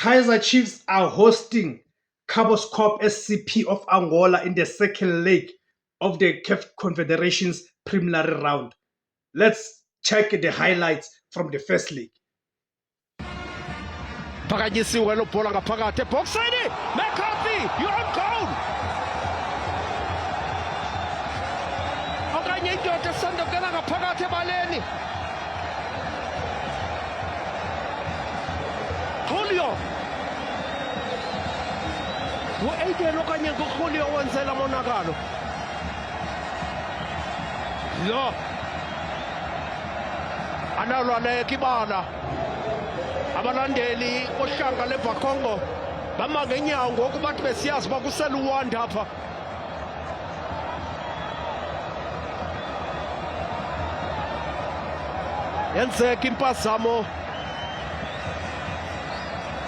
Kaizer Chiefs are hosting Cabos Corp SCP of Angola in the second leg of the CAF Confederations preliminary round. Let's check the highlights from the first leg. Phakanyisiwe lo bhola ngaphakathi eboxini. McCarthy, you're on goal. Okanye indoda esandokela ngaphakathi ebaleni. Julio. Wo-Aiden okanye nguJulio wenzela monakalo. Lo. Analwaleka ibala. Abalandeli bohlanga leVakongo bama ngenyawo ngoku bathi besiyazi uba kusela uwanda apha. Yenzeka impazamo